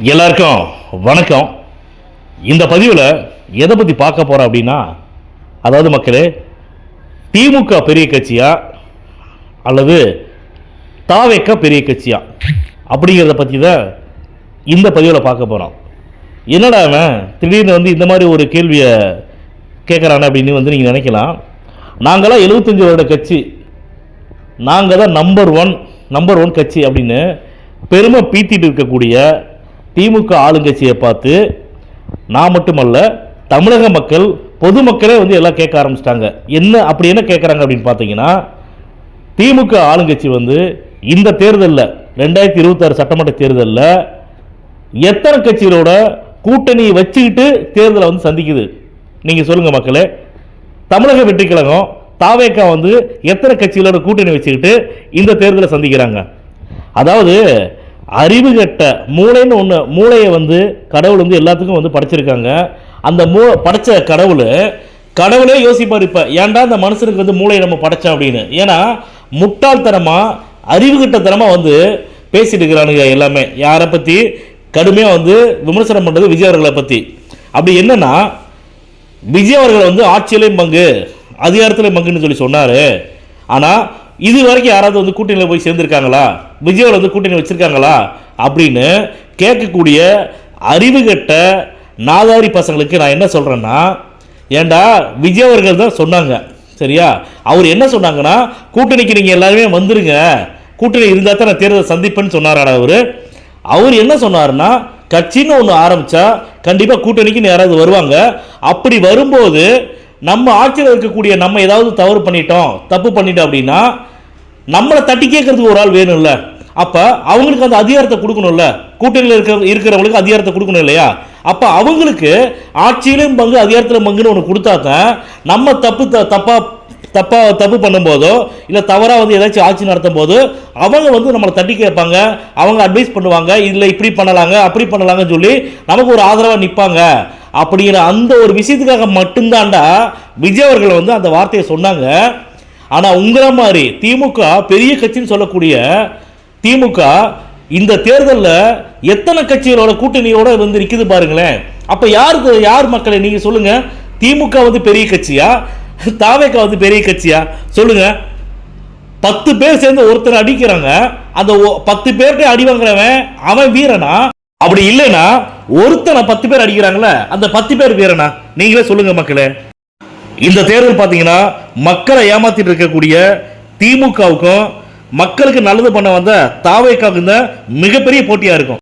எல்லாருக்கும் வணக்கம். இந்த பதிவில் எதை பற்றி பார்க்க போகிறோம் அப்படின்னா, அதாவது மக்களே, திமுக பெரிய கட்சியா அல்லது தாவேக பெரிய கட்சியா அப்படிங்கிறத பற்றி தான் இந்த பதிவில் பார்க்க போகிறோம். என்னடா அவன் திடீர்னு இந்த மாதிரி ஒரு கேள்வியை கேட்குறானே அப்படின்னு நீங்கள் நினைக்கலாம். நாங்களாம் 75 வருட கட்சி, நாங்கள் தான் நம்பர் ஒன் கட்சி அப்படின்னு பெருமை பீத்திட்டு இருக்கக்கூடிய திமுக ஆளுங்கட்சியை பார்த்து நான் மட்டுமல்ல, தமிழக மக்கள், பொதுமக்களே எல்லாம் கேட்க ஆரம்பிச்சிட்டாங்க. என்ன கேட்குறாங்க அப்படின்னு பார்த்தீங்கன்னா, திமுக ஆளுங்கட்சி இந்த தேர்தலில் 2026 சட்டமன்ற தேர்தலில் எத்தனை கட்சிகளோட கூட்டணி வச்சுக்கிட்டு தேர்தலை சந்திக்குது? நீங்கள் சொல்லுங்கள் மக்களே. தமிழக வெற்றி கழகம் தாவேகா எத்தனை கட்சிகளோட கூட்டணி வச்சுக்கிட்டு இந்த தேர்தலை சந்திக்கிறாங்க? அதாவது அறிவு கட்ட மூளைன்னு ஒன்று, மூளையை கடவுள் எல்லாத்துக்கும் படைச்சிருக்காங்க. அந்த படைச்ச கடவுளே யோசிப்பார், இப்போ ஏன்டா அந்த மனுஷனுக்கு மூளையை நம்ம படைச்சோம் அப்படின்னு. ஏன்னா முட்டாள்தனமாக அறிவுகட்டத்தனமாக பேசிட்டு இருக்கிறானுங்க எல்லாமே. யாரை பற்றி கடுமையாக விமர்சனம் பண்ணுறது? விஜய் அவர்களை பற்றி. அப்படி என்னன்னா, விஜய் அவர்கள் ஆட்சியிலையும் பங்கு, அதிகாரத்திலையும் பங்குன்னு சொல்லி சொன்னார். ஆனால் இது வரைக்கும் யாராவது கூட்டணியில் போய் சேர்ந்துருக்காங்களா? விஜய் கூட்டணி வச்சுருக்காங்களா அப்படின்னு கேட்கக்கூடிய அறிவுகட்ட நாதாரி பசங்களுக்கு நான் என்ன சொல்கிறேன்னா, ஏண்டா விஜய் அவர்கள் தான் சொன்னாங்க, சரியா? அவர் என்ன சொன்னாங்கன்னா, கூட்டணிக்கு நீங்கள் எல்லாருமே வந்துருங்க, கூட்டணி இருந்தால் தான் நான் தேர்தல் சந்திப்பேன்னு சொன்னாரா? அவர் என்ன சொன்னார்னா, கட்சின்னு ஒன்று ஆரம்பித்தா கண்டிப்பாக கூட்டணிக்கு யாராவது வருவாங்க. அப்படி வரும்போது நம்ம ஆட்சியில் இருக்கக்கூடிய நம்ம ஏதாவது தவறு பண்ணிட்டோம், தப்பு பண்ணிட்டோம் அப்படின்னா நம்மளை தட்டி கேட்கறதுக்கு ஒரு ஆள் வேணும்ல. அப்போ அவங்களுக்கு அந்த அதிகாரத்தை கொடுக்கணும்ல, கூட்டணியில் இருக்கிறவங்களுக்கு அதிகாரத்தை கொடுக்கணும் இல்லையா? அப்போ அவங்களுக்கு ஆட்சியிலும் பங்கு, அதிகாரத்திலும் பங்குன்னு ஒன்று கொடுத்தா தான் நம்ம தப்பு பண்ணும்போதோ இல்லை தவறாக ஏதாச்சும் ஆட்சி நடத்தும் போது அவங்க நம்மளை தட்டி கேட்பாங்க, அவங்க அட்வைஸ் பண்ணுவாங்க, இதில் இப்படி பண்ணலாங்க அப்படி பண்ணலாங்கன்னு சொல்லி நமக்கு ஒரு ஆதரவாக நிற்பாங்க. அப்படிங்கிற அந்த ஒரு விஷயத்துக்காக மட்டும்தான்டா விஜய் அவர்கள் அந்த வார்த்தையை சொன்னாங்க. ஆனால் உங்களை மாதிரி திமுக பெரிய கட்சின்னு சொல்லக்கூடிய திமுக இந்த தேர்தலில் எத்தனை கட்சிகளோட கூட்டணியோட நிற்குது பாருங்களேன். அப்போ யார் மக்களை நீங்கள் சொல்லுங்கள்? திமுக பெரிய கட்சியா, தாவேகா பெரிய கட்சியா? சொல்லுங்க. 10 பேர் சேர்ந்து ஒருத்தர் அடிக்கிறாங்க, அந்த 10 பேர்கிட்ட அடி வாங்குறவன் அவன் வீரனா? அப்படி இல்லைன்னா ஒருத்தனை 10 பேர் அடிக்கிறாங்களே, அந்த 10 பேர் வீரனா? நீங்களே சொல்லுங்க மக்களே. இந்த தேர்தல் பார்த்தீங்கன்னா மக்களை ஏமாத்திட்டு இருக்கக்கூடிய திமுகவுக்கும் மக்களுக்கு நல்லது பண்ண வந்த தாவேகாவுக்கும் தான் மிகப்பெரிய போட்டியா இருக்கும்.